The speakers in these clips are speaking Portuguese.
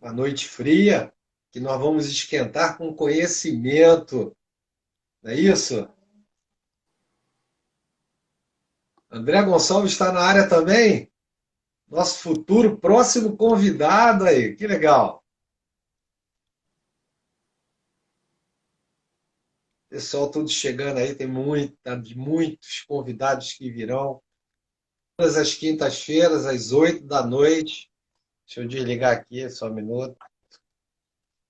Uma noite fria, que nós vamos esquentar com conhecimento. Não é isso? André Gonçalves está na área também? Nosso futuro próximo convidado aí. Que legal. Pessoal, tudo chegando aí. Tem muitos convidados que virão. Todas as quintas-feiras, às 8 da noite. Deixa eu desligar aqui, só um minuto.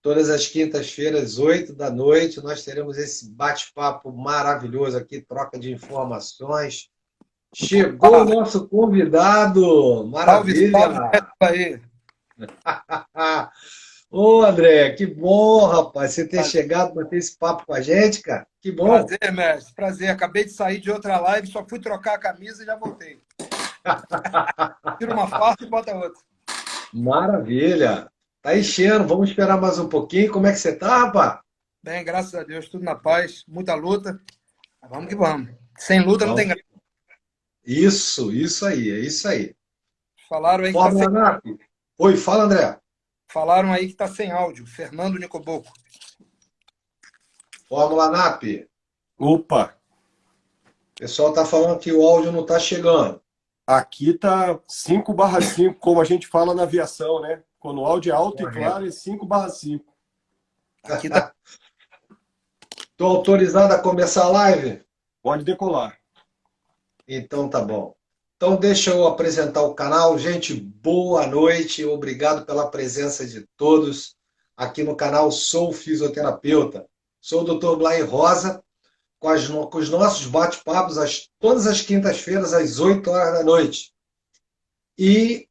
Todas as quintas-feiras, às 8 da noite, nós teremos esse bate-papo maravilhoso aqui, troca de informações. Chegou o Opa! nosso convidado! Salve, Maravilha! salve, mestre aí. Ô, André, que bom, rapaz, você ter Pra- chegado para ter esse papo com a gente, cara. Que bom! Prazer, mestre. Prazer. Acabei de sair de outra live, só fui trocar a camisa e já voltei. Tira uma farda e bota outra. Maravilha! Tá enchendo, vamos esperar mais um pouquinho. Como é que você tá, rapaz? Bem, graças a Deus, tudo na paz, muita luta. Mas vamos que vamos. Sem luta não tem Vamos. graça. Isso aí, é isso aí. Falaram aí que tá sem, Fórmula NAP. Oi, fala, André. falaram aí que tá sem áudio. Fernando Nicoboco. Fórmula NAP. Opa, O pessoal tá falando que o áudio não tá chegando. aqui tá 5/5, como a gente fala na aviação, né? Quando o áudio é alto e Correto. claro, é 5/5. Aqui tá. Tô autorizado a começar a live? Pode decolar. Então tá bom. Então deixa eu apresentar o canal. Gente, boa noite. Obrigado pela presença de todos aqui no canal Sou Fisioterapeuta. Sou o Dr. Blay Rosa, com os nossos bate-papos todas as quintas-feiras, às 8 horas da noite. E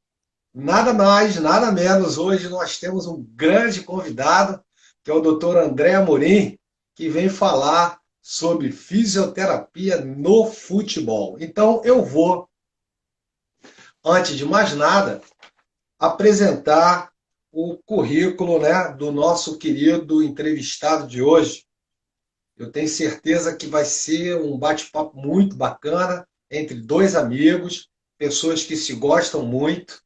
nada mais, nada menos, hoje nós temos um grande convidado, que é o Dr. André Amorim, que vem falar sobre fisioterapia no futebol. Então eu vou, antes de mais nada, apresentar o currículo, né, do nosso querido entrevistado de hoje. Eu tenho certeza que vai ser um bate-papo muito bacana entre dois amigos, pessoas que se gostam muito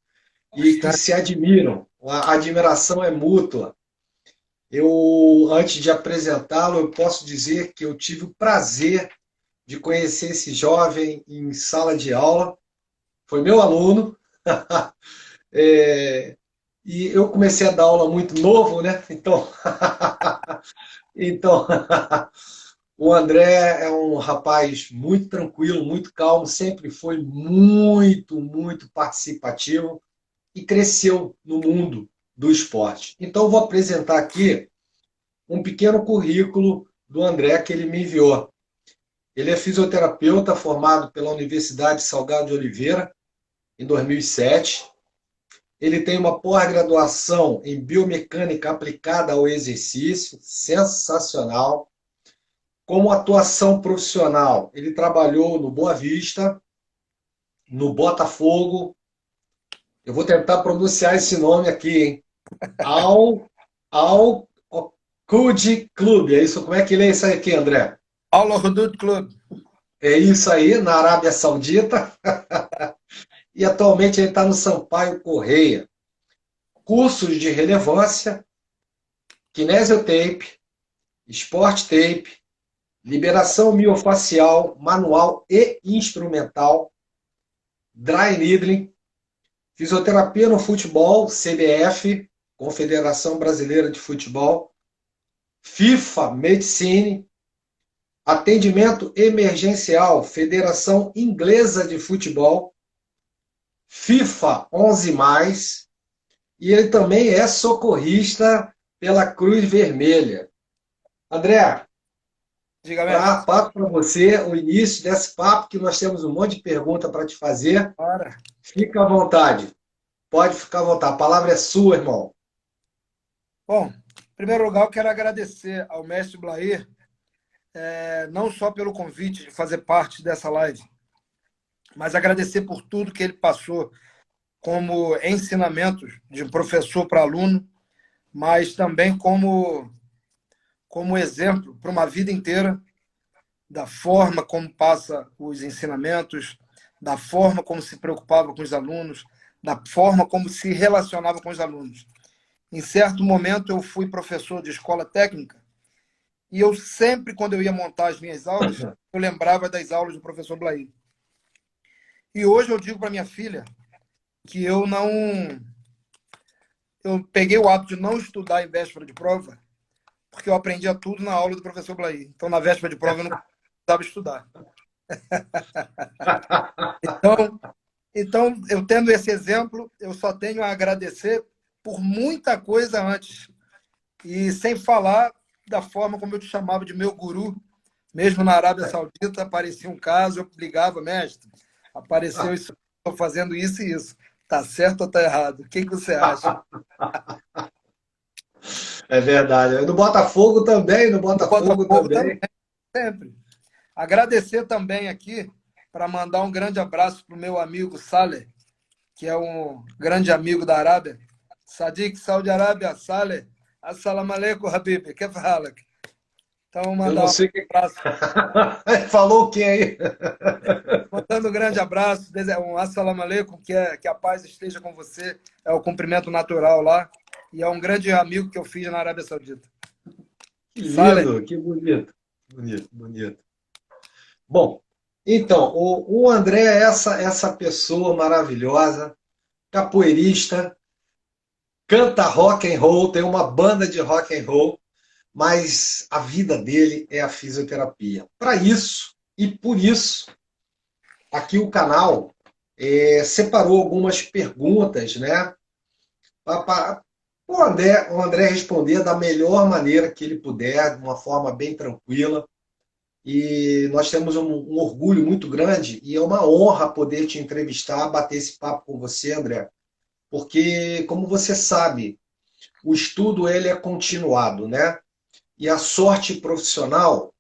e que Bastante. se admiram. A admiração é mútua. Antes de apresentá-lo, eu posso dizer que eu tive o prazer de conhecer esse jovem em sala de aula. Foi meu aluno. É, e eu comecei a dar aula muito novo, né? Então o André é um rapaz muito tranquilo, muito calmo, sempre foi muito participativo e cresceu no mundo do esporte. Então, eu vou apresentar aqui um pequeno currículo do André que ele me enviou. Ele é fisioterapeuta formado pela Universidade Salgado de Oliveira em 2007. Ele tem uma pós-graduação em biomecânica aplicada ao exercício, sensacional. Como atuação profissional, ele trabalhou no Boa Vista, no Botafogo. Eu vou tentar pronunciar esse nome aqui, hein? Al, Al Qud Clube. É isso? Como é que lê isso aqui, André? Aula Rodut Club. É isso aí, na Arábia Saudita. E atualmente ele está no Sampaio Correia. Cursos de relevância, kinesiotape, sport tape, liberação miofacial, manual e instrumental, dry needling, fisioterapia no futebol, CBF, Confederação Brasileira de Futebol, FIFA Medicine, atendimento emergencial, Federação Inglesa de Futebol, FIFA 11+, e ele também é socorrista pela Cruz Vermelha. André, Diga, mestre. passo para você o início desse papo, que nós temos um monte de pergunta para te fazer. Para. Fica à vontade. Pode ficar à vontade. A palavra é sua, irmão. Bom, em primeiro lugar, eu quero agradecer ao mestre Blair, não só pelo convite de fazer parte dessa live, mas agradecer por tudo que ele passou como ensinamentos de professor para aluno, mas também como exemplo para uma vida inteira da forma como passa os ensinamentos, da forma como se preocupava com os alunos, da forma como se relacionava com os alunos. Em certo momento, eu fui professor de escola técnica e eu sempre, quando eu ia montar as minhas aulas, eu lembrava das aulas do professor Blair. E hoje eu digo para minha filha que eu peguei o hábito de não estudar em véspera de prova, porque eu aprendia tudo na aula do professor Blair. Então, na véspera de prova, eu não precisava estudar. Então, eu tendo esse exemplo, eu só tenho a agradecer por muita coisa antes. E sem falar da forma como eu te chamava de meu guru, mesmo na Arábia Saudita, aparecia um caso, eu ligava, mestre, apareceu isso, estou fazendo isso e isso. Tá certo ou tá errado? O que você acha? É verdade. No Botafogo também, no No Botafogo Botafogo também, também. sempre. Agradecer também aqui, para mandar um grande abraço para o meu amigo Saleh, que é um grande amigo da Arábia. Sadiq, Saudi Arábia, Saleh. Assalamu alaikum, Habib. Que fala? Então, Eu não mandar um sei o que. abraço. Falou o que aí? Mandando um grande abraço, um assalamu alaikum, que a paz esteja com você. É o cumprimento natural lá. E é um grande amigo que eu fiz na Arábia Saudita. Que Saleh. lindo, que bonito. Bonito, bonito. Bom, então, o André é essa pessoa maravilhosa, capoeirista, canta rock and roll, tem uma banda de rock and roll, mas a vida dele é a fisioterapia. Para isso, e por isso, aqui o canal separou algumas perguntas, né? Para o André responder da melhor maneira que ele puder, de uma forma bem tranquila. E nós temos um orgulho muito grande e é uma honra poder te entrevistar, bater esse papo com você, André, porque, como você sabe, o estudo ele é continuado, né? E a sorte profissional,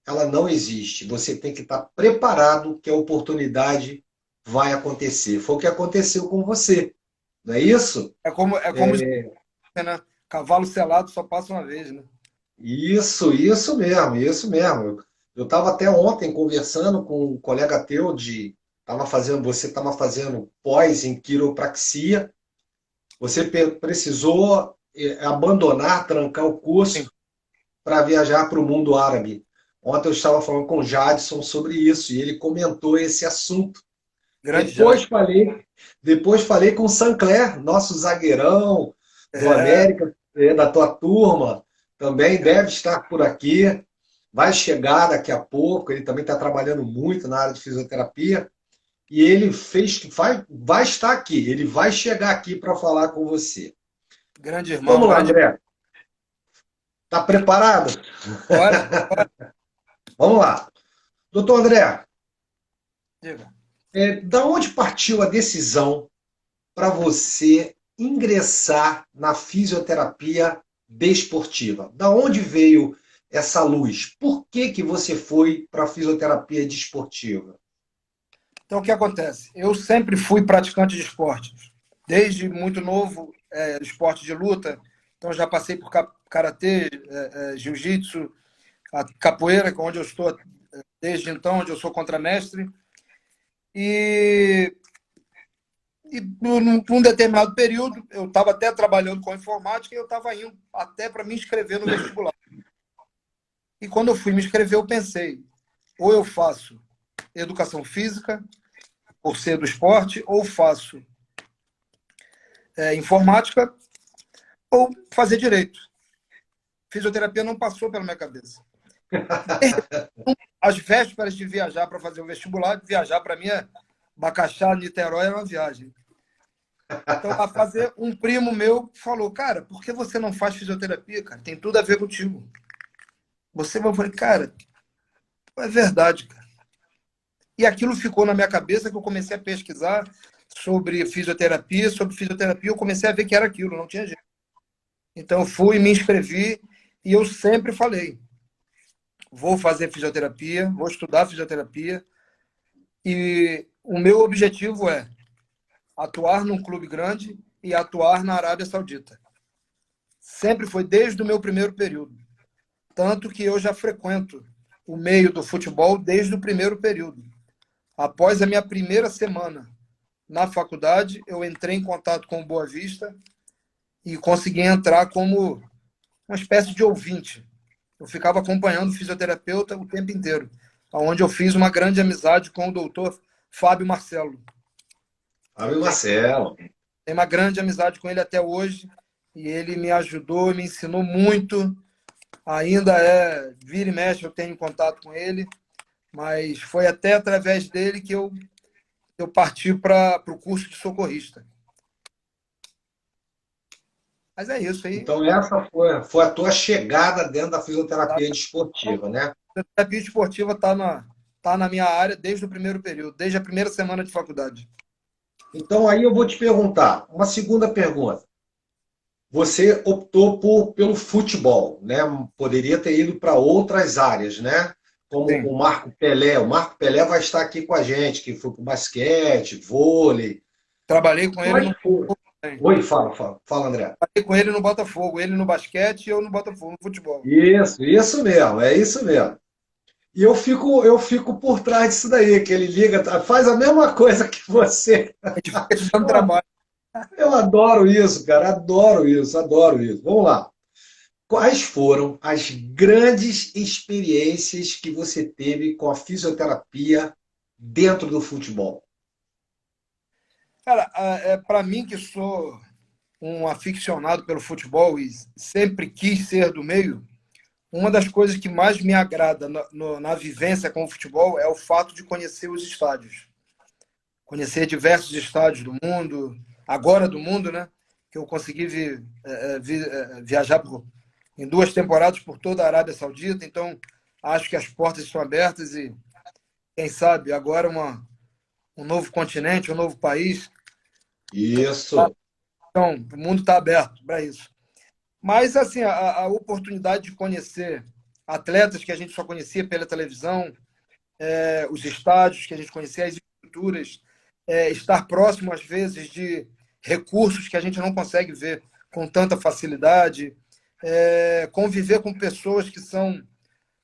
ela não existe. Você tem que estar preparado que a oportunidade vai acontecer. Foi o que aconteceu com você, não é isso? É como né? Cavalo selado só passa uma vez, né? Isso mesmo, isso mesmo. Eu estava até ontem conversando com um colega teu você estava fazendo pós em quiropraxia. Você precisou abandonar, trancar o Sim. curso para viajar para o mundo árabe. Ontem eu estava falando com o Jadson sobre isso e ele comentou esse assunto. Grande Depois Jade. falei, depois falei com o Sancler, nosso zagueirão do É, América, da tua turma, também grande. deve estar por aqui, vai chegar daqui a pouco, ele também está trabalhando muito na área de fisioterapia, e ele vai estar aqui, ele vai chegar aqui para falar com você. Grande irmão, Vamos lá, grande. André. Está preparado? Bora, Vamos lá. Doutor André, diga. da onde partiu a decisão para você ingressar na fisioterapia desportiva? Da onde veio essa luz? Por que que você foi para a fisioterapia desportiva? Então, o que acontece? Eu sempre fui praticante de esportes. Desde muito novo, esporte de luta. Então, já passei por karatê, jiu-jitsu, a capoeira, onde eu estou desde então, onde eu sou contramestre. E, num determinado período, eu estava até trabalhando com informática e eu estava indo até para me inscrever no vestibular. E quando eu fui me inscrever, eu pensei, ou eu faço educação física, por ser do esporte, ou faço informática, ou fazer direito. Fisioterapia não passou pela minha cabeça. Às vésperas de viajar para fazer o vestibular, viajar para mim Bacaxá, Niterói, era uma viagem. Então, a fazer, um primo meu falou, cara, por que você não faz fisioterapia, cara? Tem tudo a ver contigo. Eu falei, cara, é verdade, cara. E aquilo ficou na minha cabeça que eu comecei a pesquisar sobre fisioterapia, eu comecei a ver que era aquilo, não tinha jeito. Então, eu fui, me inscrevi e eu sempre falei, vou fazer fisioterapia, vou estudar fisioterapia e o meu objetivo é atuar num clube grande e atuar na Arábia Saudita. Sempre foi desde o meu primeiro período. Tanto que eu já frequento o meio do futebol desde o primeiro período. Após a minha primeira semana na faculdade, eu entrei em contato com o Boa Vista e consegui entrar como uma espécie de ouvinte. Eu ficava acompanhando o fisioterapeuta o tempo inteiro, onde eu fiz uma grande amizade com o doutor Fábio Marcelo. Fábio Marcelo. Tenho uma grande amizade com ele até hoje e ele me ajudou, me ensinou muito. Ainda vira e mexe, eu tenho contato com ele, mas foi até através dele que eu parti para o curso de socorrista. Mas é isso aí. Então, essa foi a tua chegada dentro da fisioterapia desportiva, né? A terapia esportiva tá na minha área desde o primeiro período, desde a primeira semana de faculdade. Então, aí eu vou te perguntar, uma segunda pergunta. Você optou pelo futebol, né? Poderia ter ido para outras áreas, né? Como Sim. o Marco Pelé. O Marco Pelé vai estar aqui com a gente, que foi para o basquete, vôlei. Trabalhei com ele Quais no foram? Oi, fala, André. Trabalhei com ele no Botafogo, ele no basquete e eu no Botafogo, no futebol. Isso mesmo, é isso mesmo. E eu fico por trás disso daí, que ele liga, faz a mesma coisa que você. A gente fica te dando trabalho. Eu adoro isso, cara, adoro isso, adoro isso. Vamos lá. Quais foram as grandes experiências que você teve com a fisioterapia dentro do futebol? Cara, para mim que sou um aficionado pelo futebol e sempre quis ser do meio, uma das coisas que mais me agrada na vivência com o futebol é o fato de conhecer os estádios. Conhecer diversos estádios do mundo, agora do mundo, né? Que eu consegui viajar em 2 temporadas por toda a Arábia Saudita, então acho que as portas estão abertas e, quem sabe, agora um novo continente, um novo país. Isso. Então, o mundo está aberto para isso. Mas, assim, a oportunidade de conhecer atletas que a gente só conhecia pela televisão, os estádios que a gente conhecia, as estruturas, estar próximo, às vezes, de recursos que a gente não consegue ver com tanta facilidade, conviver com pessoas que são,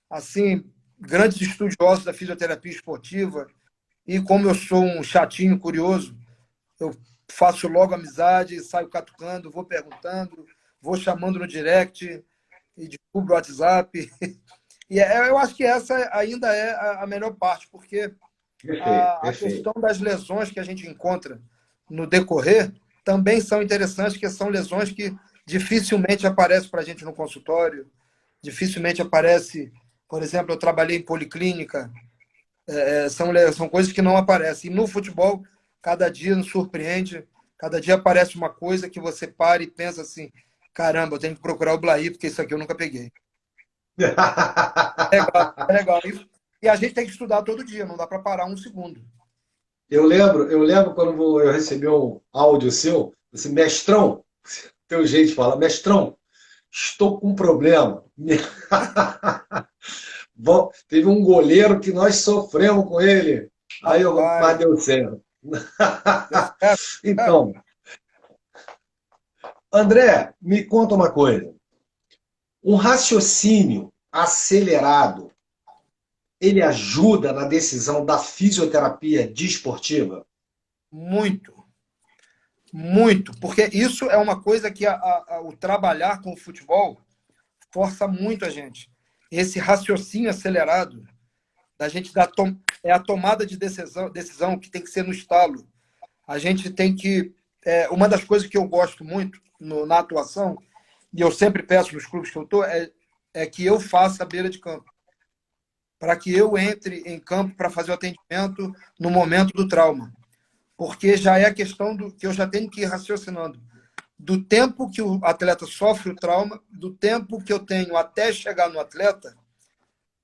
assim, grandes estudiosos da fisioterapia esportiva, e como eu sou um chatinho curioso, eu faço logo amizade, saio catucando, vou perguntando, vou chamando no direct e descubro o WhatsApp. E eu acho que essa ainda é a melhor parte, porque Perfeito, a perfeito. questão das lesões que a gente encontra no decorrer também são interessantes, que são lesões que dificilmente aparecem para a gente no consultório, dificilmente aparece. Por exemplo, eu trabalhei em policlínica, são coisas que não aparecem. E no futebol, cada dia nos surpreende, cada dia aparece uma coisa que você para e pensa assim: caramba, eu tenho que procurar o Blair, porque isso aqui eu nunca peguei. É legal isso. E a gente tem que estudar todo dia, não dá para parar um segundo. Eu lembro quando eu recebi um áudio seu, esse mestrão, teu jeito de falar, mestrão, estou com um problema. Bom, teve um goleiro que nós sofremos com ele. Mas Rapaz, deu certo. deu certo, cara. Então, André, me conta uma coisa. Um raciocínio acelerado, ele ajuda na decisão da fisioterapia desportiva? Muito, muito. Porque isso é uma coisa que o trabalhar com o futebol força muito a gente. Esse raciocínio acelerado, da gente é a tomada de decisão que tem que ser no estalo. A gente tem que. Uma das coisas que eu gosto muito na atuação, e eu sempre peço nos clubes que eu estou, é que eu faça a beira de campo. Para que eu entre em campo para fazer o atendimento no momento do trauma. Porque já é a questão do que eu já tenho que ir raciocinando. Do tempo que o atleta sofre o trauma, do tempo que eu tenho até chegar no atleta,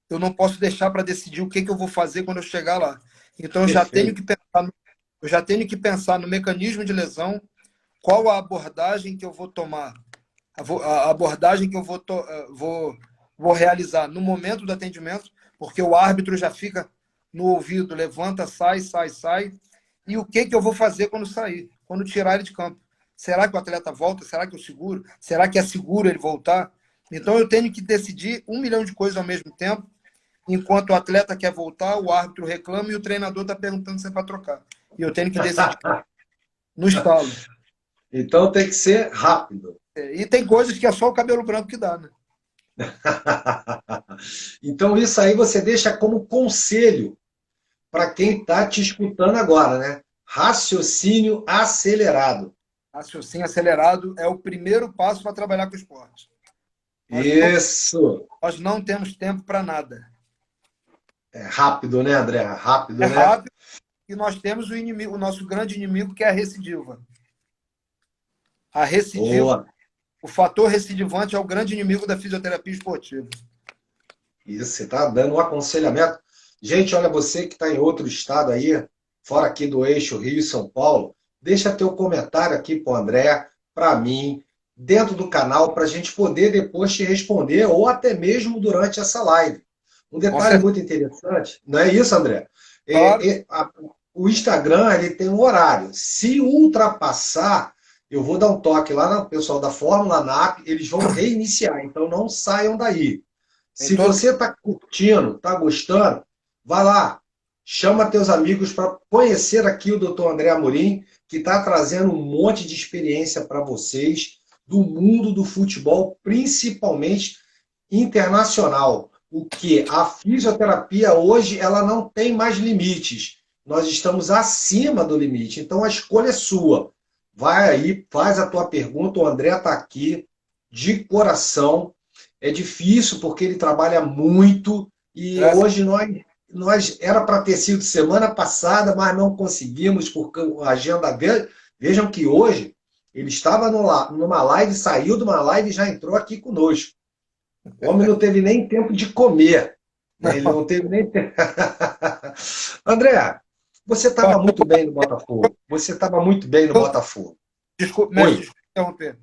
eu não posso deixar para decidir o que eu vou fazer quando eu chegar lá. Então Perfeito. eu já tenho que pensar no mecanismo de lesão, qual a abordagem que eu vou tomar, a abordagem que eu vou realizar no momento do atendimento, porque o árbitro já fica no ouvido, levanta, sai, sai, sai, e o que eu vou fazer quando sair, quando tirar ele de campo. Será que o atleta volta? Será que eu seguro? Será que é seguro ele voltar? Então eu tenho que decidir 1 milhão de coisas ao mesmo tempo. Enquanto o atleta quer voltar, o árbitro reclama e o treinador está perguntando se é para trocar. E eu tenho que decidir no estalo. Então tem que ser rápido. E tem coisas que é só o cabelo branco que dá, né? Então, isso aí você deixa como conselho para quem está te escutando agora, né? Raciocínio acelerado. Raciocínio acelerado é o primeiro passo para trabalhar com esporte. Nós não, Isso. nós não temos tempo para nada. É rápido, né, André? É Rápido, né? rápido e nós temos o inimigo, o nosso grande inimigo, que é a recidiva. A recidiva, Boa. o fator recidivante é o grande inimigo da fisioterapia esportiva. Isso, você está dando um aconselhamento. Gente, olha, você que está em outro estado aí, fora aqui do eixo Rio e São Paulo, deixa teu comentário aqui para o André, para mim, dentro do canal, para a gente poder depois te responder, ou até mesmo durante essa live. Um Com detalhe certeza. muito interessante, não é isso, André? Claro. O Instagram ele tem um horário. Se ultrapassar, eu vou dar um toque lá no pessoal da Fórmula NAP, eles vão reiniciar, então não saiam daí. Tem Se todo. você está curtindo, está gostando, vai lá, chama teus amigos para conhecer aqui o Dr. André Amorim, que está trazendo um monte de experiência para vocês do mundo do futebol, principalmente internacional. O que a fisioterapia hoje ela não tem mais limites. Nós estamos acima do limite. Então a escolha é sua. Vai aí, faz a tua pergunta. O André está aqui de coração. É difícil porque ele trabalha muito e Graças hoje nós era para ter sido semana passada, mas não conseguimos porque a agenda dele. Vejam que hoje ele estava numa live, saiu de uma live e já entrou aqui conosco. O homem não teve nem tempo de comer. Né? Ele não teve nem tempo. André, você estava muito bem no Botafogo. Você estava muito bem no Botafogo. Desculpa, mestre, Oi. desculpa interromper.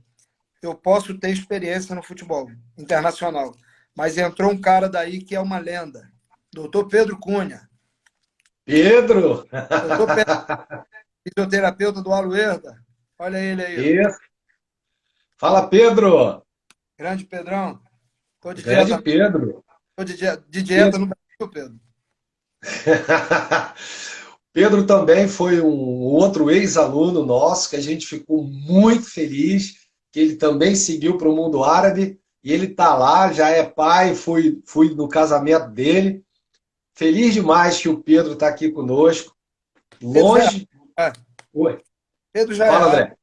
Eu posso ter experiência no futebol internacional, mas entrou um cara daí que é uma lenda. Doutor Pedro Cunha. Pedro! Doutor Pedro, fisioterapeuta do Aluerda. Olha ele aí. Isso. Fala, Pedro! Grande Pedrão. Estou de Grande dieta, Pedro. tô de dieta no Brasil, Pedro. Pedro também foi um outro ex-aluno nosso que a gente ficou muito feliz que ele também seguiu para o mundo árabe e ele está lá, já é pai, fui no casamento dele. Feliz demais que o Pedro está aqui conosco. Pedro já Longe. é, é. Oi. Pedro já é Fala, árabe. André.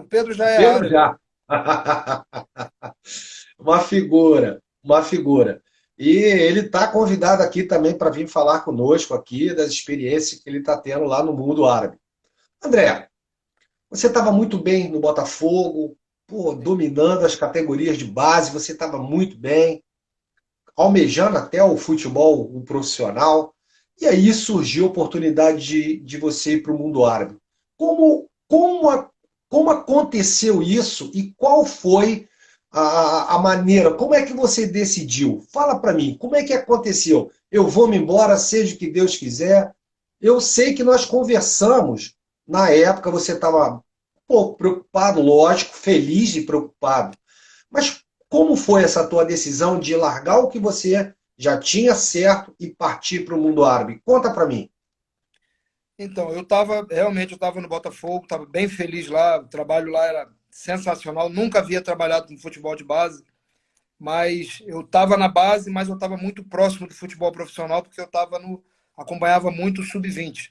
O Pedro já O é Pedro árabe. já. Uma figura, uma figura. E ele está convidado aqui também para vir falar conosco aqui das experiências que ele está tendo lá no mundo árabe. André, você estava muito bem no Botafogo, pô, dominando as categorias de base, você estava muito bem, almejando até o futebol o profissional. E aí surgiu a oportunidade de você ir para o mundo árabe. Como aconteceu isso e qual foi a maneira? Como é que você decidiu? Fala para mim, como é que aconteceu? Eu vou me embora, seja o que Deus quiser. Eu sei que nós conversamos, na época você estava preocupado, lógico, feliz e preocupado. Mas como foi essa tua decisão de largar o que você já tinha certo e partir para o mundo árabe? Conta para mim. Então, eu estava no Botafogo, estava bem feliz lá, o trabalho lá era sensacional, nunca havia trabalhado com futebol de base, mas eu estava na base, mas eu estava muito próximo do futebol profissional, porque acompanhava muito o sub-20.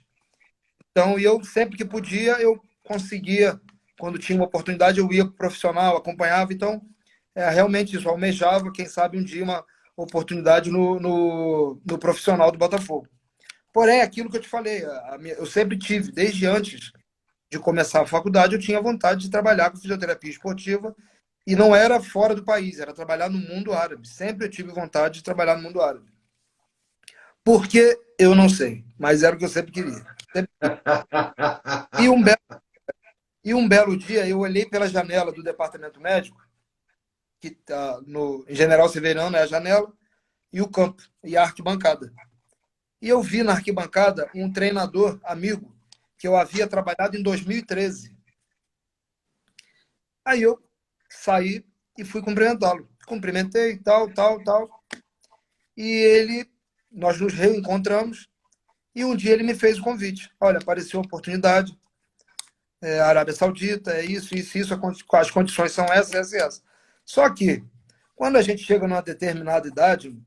Então, e eu sempre que podia, eu conseguia, quando tinha uma oportunidade, eu ia para o profissional, acompanhava, então, realmente isso, eu almejava, quem sabe um dia, uma oportunidade no profissional do Botafogo. Porém, aquilo que eu te falei, eu sempre tive, desde antes de começar a faculdade, eu tinha vontade de trabalhar com fisioterapia esportiva e não era fora do país, era trabalhar no mundo árabe. Sempre eu tive vontade de trabalhar no mundo árabe. Por que? Eu não sei, mas era o que eu sempre queria. Sempre quis. E um belo dia, eu olhei pela janela do departamento médico, que está em General Severiano, é a janela, e o campo, e a arquibancada. E eu vi na arquibancada um treinador amigo que eu havia trabalhado em 2013. Aí eu saí e fui cumprimentá-lo. Cumprimentei, tal, tal, tal. E nós nos reencontramos e um dia ele me fez o convite. Olha, apareceu a oportunidade. a Arábia Saudita, é isso, as condições são essas. Só que, quando a gente chega numa determinada idade,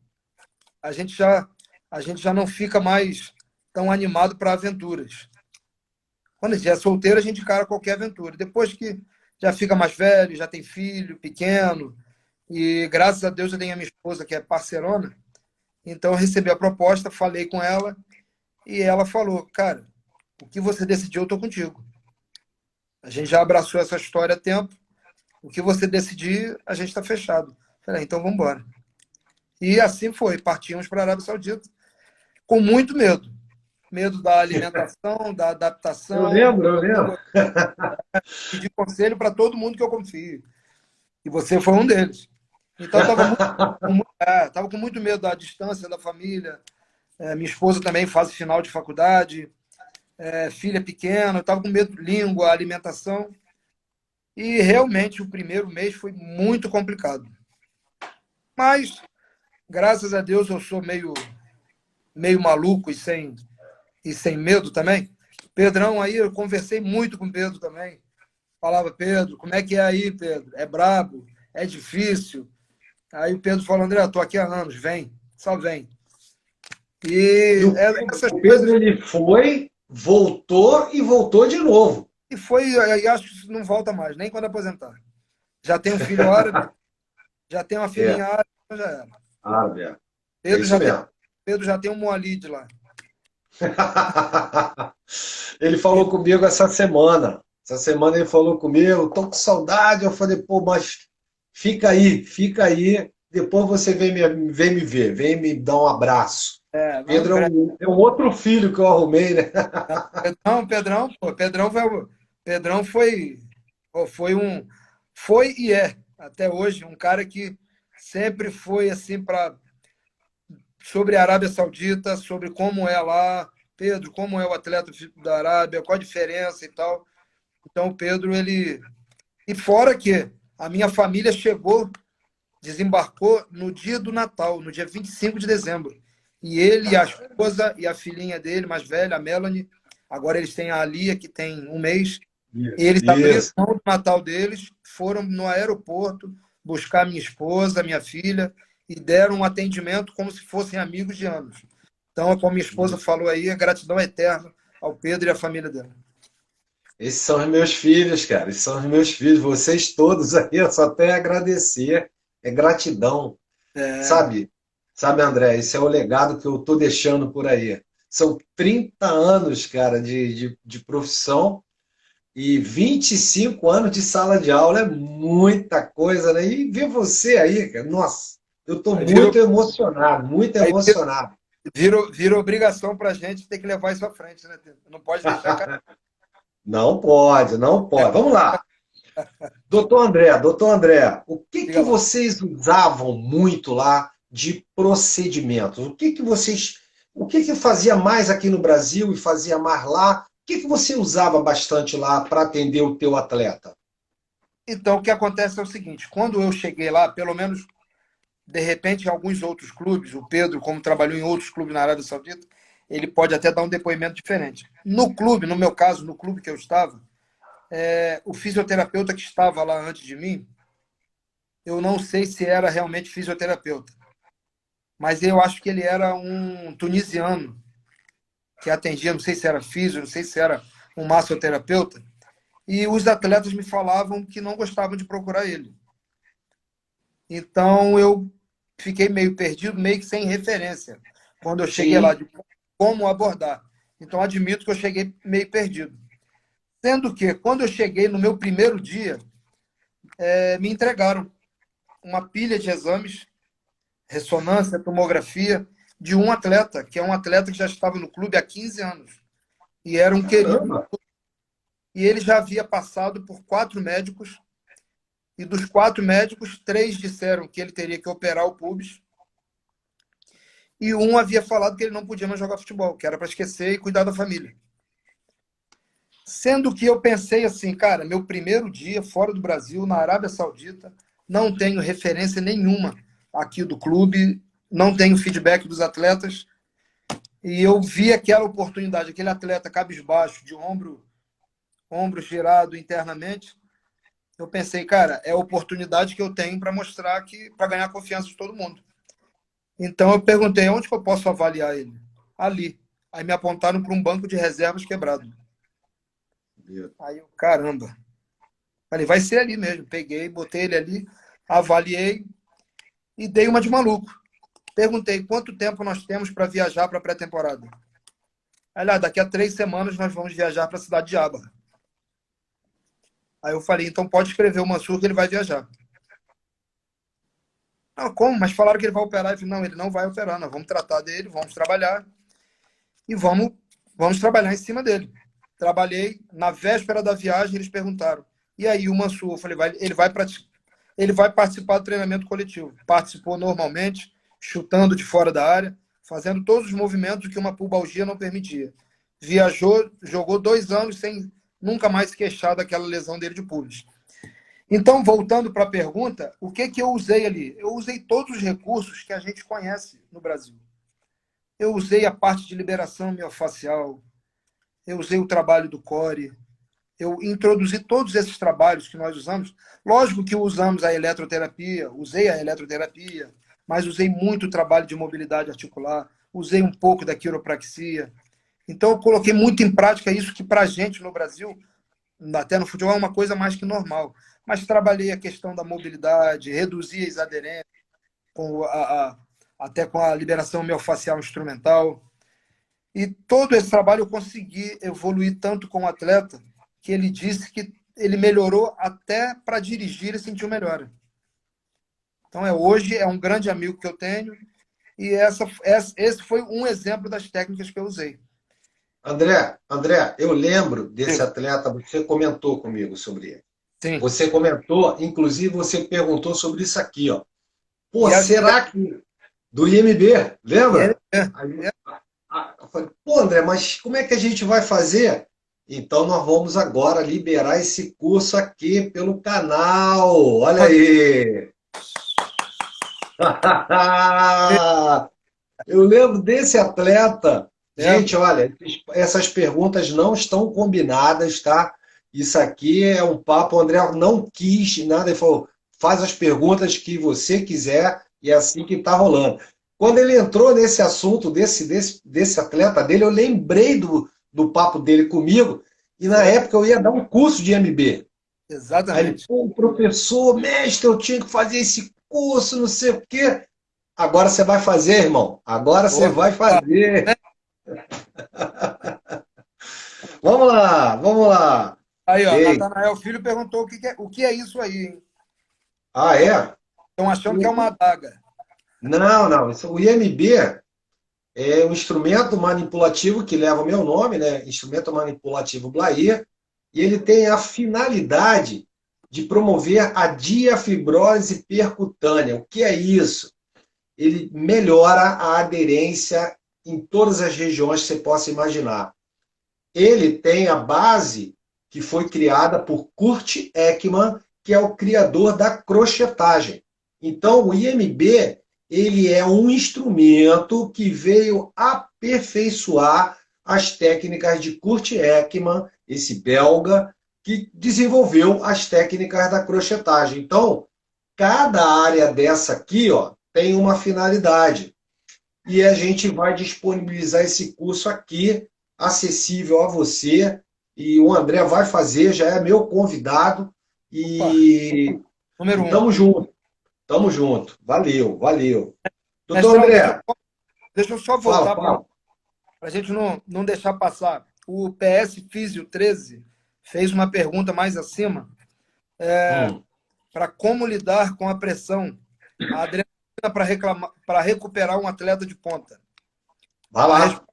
a gente já, a gente já não fica mais tão animado para aventuras. Quando a gente é solteiro, a gente encara qualquer aventura. Depois que já fica mais velho, já tem filho pequeno, e graças a Deus eu tenho a minha esposa, que é parceirona, então eu recebi a proposta, falei com ela, e ela falou, cara, o que você decidiu, eu estou contigo. A gente já abraçou essa história há tempo, o que você decidir, a gente está fechado. Falei, então vamos embora. E assim foi, partimos para a Arábia Saudita, com muito medo. Medo da alimentação, da Eu adaptação, lembro, eu lembro. pedir conselho para todo mundo que eu confio. E você foi um deles. Então, eu estava com muito medo da distância da família. Minha esposa também faz final de faculdade, filha pequena, eu estava com medo de língua, alimentação. E realmente o primeiro mês foi muito complicado. Mas, graças a Deus, eu sou meio maluco e sem medo também. Pedrão aí, eu conversei muito com o Pedro também. Falava, Pedro, como é que é aí, Pedro? É brabo? É difícil? Aí o Pedro falou, André, eu tô aqui há anos, vem, só vem. E E essas O Pedro coisas. ele foi, voltou e voltou de novo. E foi, e acho que não volta mais, nem quando aposentar. Já tem um filho árabe, já tem uma É, filhinha árabe, então já era. árabe, é Pedro isso já tem, mesmo. Pedro já tem um Moalid lá. Ele E, falou comigo essa semana. Essa semana ele falou comigo, tô com saudade. Eu falei, pô, mas fica aí. Depois você vem me ver, vem me dar um abraço. vamos, Pedro é um outro filho que eu arrumei, né? Pedrão foi foi e é até hoje um cara que sempre foi assim para sobre a Arábia Saudita, sobre como é lá, Pedro, como é o atleta da Arábia, qual a diferença e tal. Então, o Pedro, ele. E fora que a minha família desembarcou no dia do Natal, no dia 25 de dezembro. E ele, a esposa e a filhinha dele, mais velha, a Melanie, agora eles têm a Alia, que tem um mês, e Isso, eles abriram isso. mão do Natal deles, foram no aeroporto buscar minha esposa, minha filha, e deram um atendimento como se fossem amigos de anos. Então, como minha esposa falou aí, a gratidão eterna ao Pedro e à família dela. Esses são os meus filhos, cara. Esses são os meus filhos. Vocês todos aí, eu só tenho a agradecer. É gratidão. É, Sabe? Sabe, André, esse é o legado que eu tô deixando por aí. São 30 anos, cara, de profissão e 25 anos de sala de aula. É muita coisa, né? E ver você aí, cara, nossa, eu tô aí virou, muito emocionado, muito aí emocionado. virou obrigação para a gente ter que levar isso à frente, né, Pedro? Não pode deixar cair. Não pode, não pode. Vamos lá. Doutor André, o que que Diga lá. vocês usavam muito lá de procedimentos? O que que fazia mais aqui no Brasil e fazia mais lá? O que que você usava bastante lá para atender o teu atleta? Então, o que acontece é o seguinte: quando eu cheguei lá, pelo menos de repente, em alguns outros clubes, o Pedro, como trabalhou em outros clubes na Arábia Saudita, ele pode até dar um depoimento diferente. No clube, no meu caso, no clube que eu estava, o fisioterapeuta que estava lá antes de mim, eu não sei se era realmente fisioterapeuta, mas eu acho que ele era um tunisiano que atendia, não sei se era fisio, não sei se era um massoterapeuta, e os atletas me falavam que não gostavam de procurar ele. Então eu fiquei meio perdido, meio que sem referência, quando eu cheguei lá, Sim. de como abordar. Então admito que eu cheguei meio perdido. Sendo que, quando eu cheguei no meu primeiro dia, me entregaram uma pilha de exames, ressonância, tomografia, de um atleta, que é um atleta que já estava no clube há 15 anos. E era um querido. Caramba! E ele já havia passado por 4 médicos, e dos 4 médicos, 3 disseram que ele teria que operar o pubis, e um havia falado que ele não podia mais jogar futebol, que era para esquecer e cuidar da família. Sendo que eu pensei assim, cara, meu primeiro dia fora do Brasil, na Arábia Saudita, não tenho referência nenhuma aqui do clube, não tenho feedback dos atletas, e eu vi aquela oportunidade, aquele atleta cabisbaixo, de ombro ombro girado internamente. Eu pensei, cara, é a oportunidade que eu tenho para mostrar que para ganhar a confiança de todo mundo. Então eu perguntei, onde que eu posso avaliar ele? Ali. Aí me apontaram para um banco de reservas quebrado. Aí eu, caramba. Falei, vai ser ali mesmo. Peguei, botei ele ali, avaliei e dei uma de maluco. Perguntei, quanto tempo nós temos para viajar para a pré-temporada? Aí lá, daqui a 3 semanas nós vamos viajar para a cidade de Aba. Aí eu falei, então pode escrever o Mansur que ele vai viajar. Ah, como? Mas falaram que ele vai operar. Eu falei, não, ele não vai operar. Nós vamos tratar dele, vamos trabalhar e vamos trabalhar em cima dele. Trabalhei. Na véspera da viagem, eles perguntaram, e aí o Mansur? Eu falei, ele vai participar do treinamento coletivo. Participou normalmente, chutando de fora da área, fazendo todos os movimentos que uma pubalgia não permitia. Viajou, jogou 2 anos sem nunca mais se queixar daquela lesão dele de pubis. Então, voltando para a pergunta, o que eu usei ali? Eu usei todos os recursos que a gente conhece no Brasil. Eu usei a parte de liberação miofascial, eu usei o trabalho do core, eu introduzi todos esses trabalhos que nós usamos. Lógico que usamos a eletroterapia, usei a eletroterapia, mas usei muito trabalho de mobilidade articular, usei um pouco da quiropraxia. Então, eu coloquei muito em prática isso que, para a gente no Brasil, até no futebol, é uma coisa mais que normal. Mas trabalhei a questão da mobilidade, reduzi as aderências, até com a liberação miofascial instrumental. E todo esse trabalho eu consegui evoluir tanto com o atleta, que ele disse que ele melhorou até para dirigir e sentiu melhora. Então, hoje é um grande amigo que eu tenho, e esse foi um exemplo das técnicas que eu usei. André, eu lembro desse atleta, você comentou comigo sobre ele. Sim. Você comentou, inclusive você perguntou sobre isso aqui, ó. Pô, será que do IMB, lembra? Eu falei, pô, André, mas como é que a gente vai fazer? Então nós vamos agora liberar esse curso aqui pelo canal. Olha aí! Eu lembro desse atleta. Gente, olha, essas perguntas não estão combinadas, tá? Isso aqui é um papo. O André não quis nada, ele falou: faz as perguntas que você quiser, e é assim que tá rolando. Quando ele entrou nesse assunto desse atleta dele, eu lembrei do papo dele comigo, e na época eu ia dar um curso de MB. Exatamente. Aí ele, pô, professor, mestre, eu tinha que fazer esse curso, não sei o quê. Agora você vai fazer, irmão. Agora você vai fazer. Vamos lá, vamos lá. Aí, ó, Ei. Natanael Filho perguntou o que é isso aí, hein? Ah, é? Estão achando que é uma adaga. Não, não. O IMB é um instrumento manipulativo que leva o meu nome, né? Instrumento manipulativo Blair, e ele tem a finalidade de promover a diafibrose percutânea. O que é isso? Ele melhora a aderência em todas as regiões que você possa imaginar. Ele tem a base que foi criada por Kurt Ekman, que é o criador da crochetagem. Então, o IMB ele é um instrumento que veio aperfeiçoar as técnicas de Kurt Ekman, esse belga, que desenvolveu as técnicas da crochetagem. Então, cada área dessa aqui, ó, tem uma finalidade. E a gente vai disponibilizar esse curso aqui, acessível a você. E o André vai fazer, já é meu convidado. E tamo junto. Tamo junto. Valeu, valeu. Doutor André. Deixa eu só voltar para a gente não deixar passar. O PS Físio 13 fez uma pergunta mais acima para como lidar com a pressão, a adrenalina para recuperar um atleta de ponta. Vai lá.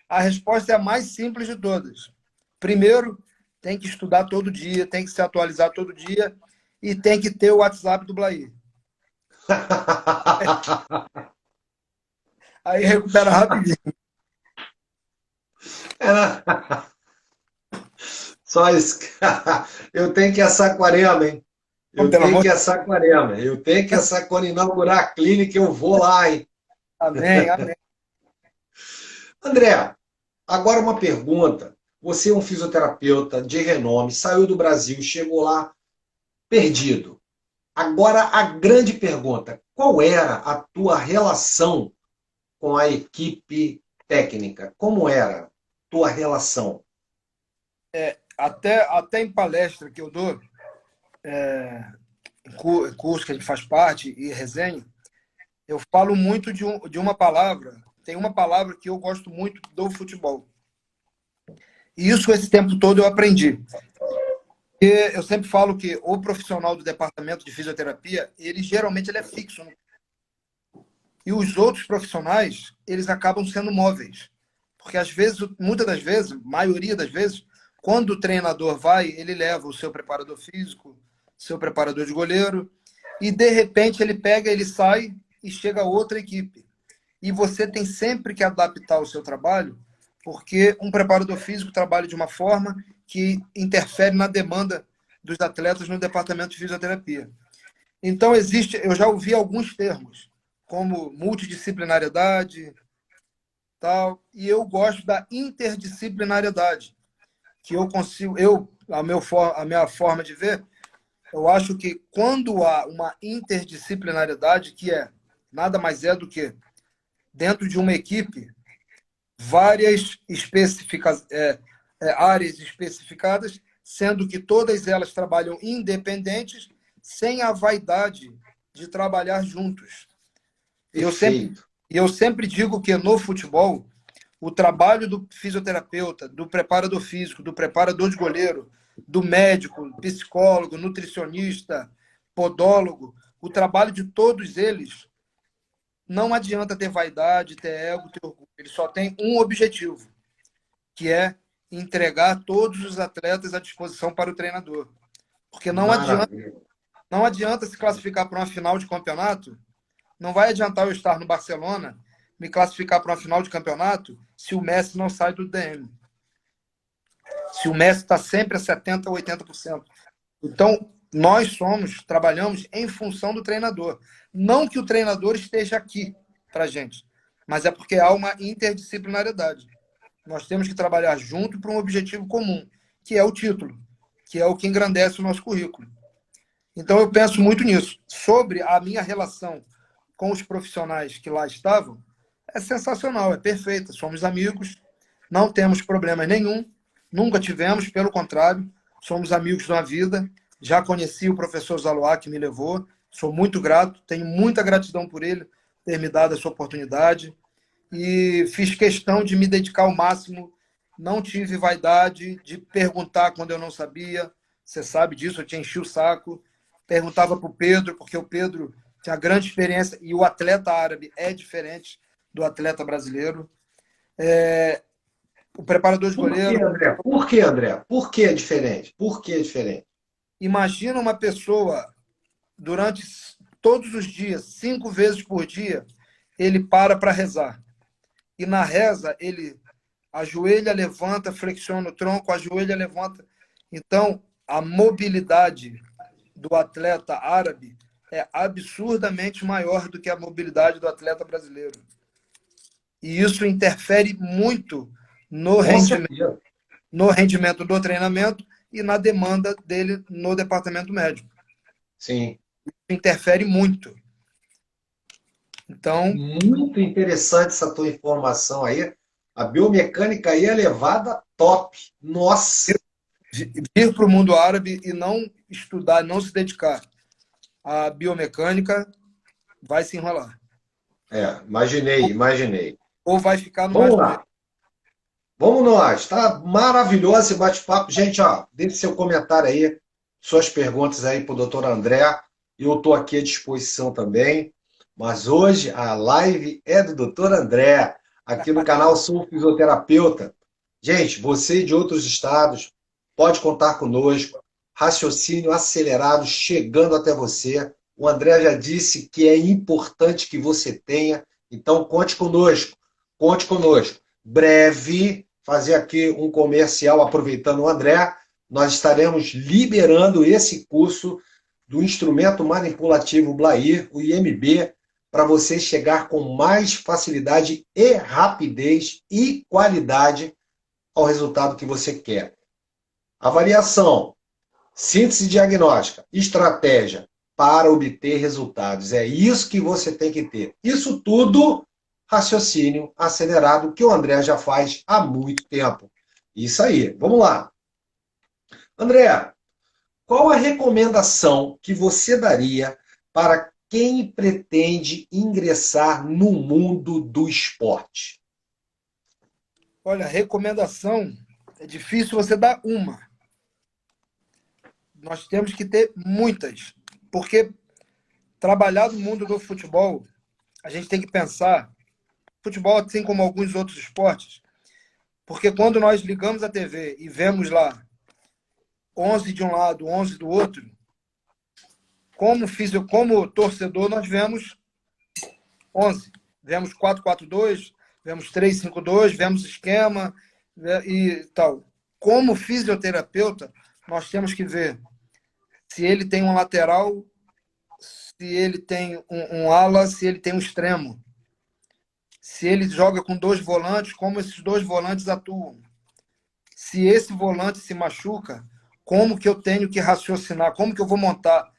A resposta é a mais simples de todas. Primeiro, tem que estudar todo dia, tem que se atualizar todo dia e tem que ter o WhatsApp do Blair. Aí recupera rapidinho. Só isso. Eu tenho que ir a Saquarema, hein? Eu tenho que ir a Saquarema. Eu tenho que ir a Saquarema. Quando inaugurar a clínica, eu vou lá, hein? Amém, amém. André, agora uma pergunta. Você é um fisioterapeuta de renome, saiu do Brasil, chegou lá perdido. Agora, a grande pergunta: qual era a tua relação com a equipe técnica? Como era a tua relação? Até em palestra que eu dou, em curso que a gente faz parte e resenha, eu falo muito de uma palavra. Tem uma palavra que eu gosto muito do futebol. E isso, esse tempo todo, eu aprendi. E eu sempre falo que o profissional do departamento de fisioterapia, ele geralmente ele é fixo. E os outros profissionais, eles acabam sendo móveis. Porque às vezes, muitas das vezes, maioria das vezes, quando o treinador vai, ele leva o seu preparador físico, seu preparador de goleiro, e de repente ele pega, ele sai e chega a outra equipe. E você tem sempre que adaptar o seu trabalho, porque um preparador físico trabalha de uma forma que interfere na demanda dos atletas no departamento de fisioterapia. Então, eu já ouvi alguns termos, como multidisciplinariedade, tal, e eu gosto da interdisciplinariedade, que eu consigo, a minha forma de ver, eu acho que quando há uma interdisciplinariedade, que nada mais é do que, dentro de uma equipe, várias áreas especificadas, sendo que todas elas trabalham independentes, sem a vaidade de trabalhar juntos. E eu sempre digo que no futebol, o trabalho do fisioterapeuta, do preparador físico, do preparador de goleiro, do médico, psicólogo, nutricionista, podólogo, o trabalho de todos eles, não adianta ter vaidade, ter ego, ter orgulho. Ele só tem um objetivo, que é entregar todos os atletas à disposição para o treinador. Porque não adianta se classificar para uma final de campeonato, não vai adiantar eu estar no Barcelona, me classificar para uma final de campeonato, se o Messi não sai do DM. Se o Messi está sempre a 70%, 80%. Então, nós trabalhamos em função do treinador. Não que o treinador esteja aqui para a gente, mas é porque há uma interdisciplinariedade. Nós temos que trabalhar junto para um objetivo comum, que é o título, que é o que engrandece o nosso currículo. Então, eu penso muito nisso. Sobre a minha relação com os profissionais que lá estavam, é sensacional, é perfeita. Somos amigos, não temos problema nenhum, nunca tivemos, pelo contrário, somos amigos da vida. Já conheci o professor Zaluá, que me levou, sou muito grato, tenho muita gratidão por ele ter me dado essa oportunidade e fiz questão de me dedicar ao máximo, não tive vaidade de perguntar quando eu não sabia, você sabe disso, eu te enchi o saco, perguntava para o Pedro, porque o Pedro tinha grande experiência e o atleta árabe é diferente do atleta brasileiro. O preparador de goleiro... Por que, André? Por que é diferente? Por que é diferente? Imagina uma pessoa, durante todos os dias, 5 vezes por dia, ele para rezar. E na reza, ele ajoelha, levanta, flexiona o tronco, ajoelha, levanta. Então, a mobilidade do atleta árabe é absurdamente maior do que a mobilidade do atleta brasileiro. E isso interfere muito no rendimento do treinamento e na demanda dele no departamento médico. Sim. Isso interfere muito. Então, muito interessante essa tua informação aí. A biomecânica aí é levada top. Nossa! Vir para o mundo árabe e não estudar, não se dedicar à biomecânica, vai se enrolar. Imaginei. Ou vai ficar no Vamos lá. Vamos nós. Tá maravilhoso esse bate-papo. Gente, deixe seu comentário aí, suas perguntas aí para o doutor André. Eu estou aqui à disposição também. Mas hoje a live é do doutor André, aqui no canal Sou Fisioterapeuta. Gente, você de outros estados, pode contar conosco. Raciocínio acelerado chegando até você. O André já disse que é importante que você tenha. Então, conte conosco. Conte conosco. Breve, fazer aqui um comercial aproveitando o André. Nós estaremos liberando esse curso do instrumento manipulativo Blair, o IMB, para você chegar com mais facilidade e rapidez e qualidade ao resultado que você quer. Avaliação, síntese diagnóstica, estratégia para obter resultados. É isso que você tem que ter. Isso tudo, raciocínio acelerado, que o André já faz há muito tempo. Isso aí. Vamos lá. André, qual a recomendação que você daria para quem pretende ingressar no mundo do esporte? Olha, recomendação, é difícil você dar uma. Nós temos que ter muitas, porque trabalhar no mundo do futebol, a gente tem que pensar, futebol, assim como alguns outros esportes, porque quando nós ligamos a TV e vemos lá 11 de um lado, 11 do outro, como torcedor, nós vemos 11. Vemos 4-4-2, vemos 3-5-2, vemos esquema e tal. Como fisioterapeuta, nós temos que ver se ele tem um lateral, se ele tem um ala, se ele tem um extremo. Se ele joga com 2 volantes, como esses 2 volantes atuam. Se esse volante se machuca, como que eu tenho que raciocinar, como que eu vou montar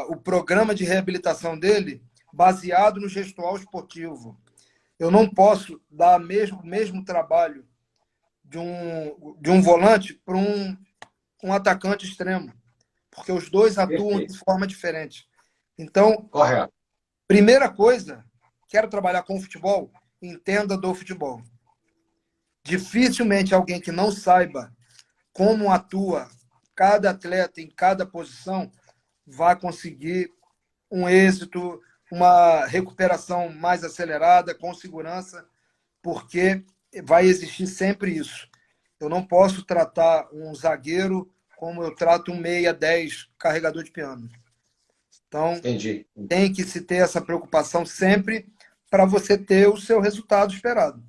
o programa de reabilitação dele baseado no gestual esportivo. Eu não posso dar o mesmo trabalho de um volante para um atacante extremo, porque os dois atuam Perfeito. de forma diferente. Então, Correto. primeira coisa, quero trabalhar com futebol, entenda do futebol. Dificilmente alguém que não saiba como atua cada atleta em cada posição vai conseguir um êxito, uma recuperação mais acelerada, com segurança, porque vai existir sempre isso. Eu não posso tratar um zagueiro como eu trato um meia 10 carregador de piano. Então, Entendi. tem que se ter essa preocupação sempre para você ter o seu resultado esperado.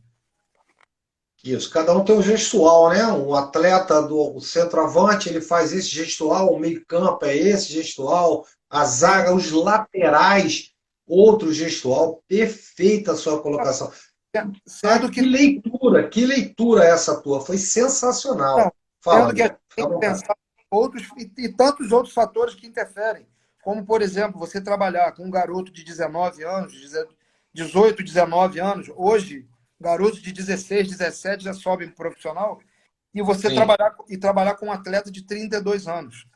Isso, cada um tem um gestual, né? Um atleta do centroavante, ele faz esse gestual, o meio-campo é esse gestual, a zaga, os laterais, outro gestual. Perfeita a sua colocação. Sendo que, Que leitura essa tua, foi sensacional. não, Fala, sendo que a André, gente fica tem à que vontade. pensar em outros e tantos outros fatores que interferem. Como, por exemplo, você trabalhar com um garoto de 19 anos, 18, 19 anos, hoje, garotos de 16, 17 já sobem para profissional, e você Sim, trabalhar com um atleta de 32 anos.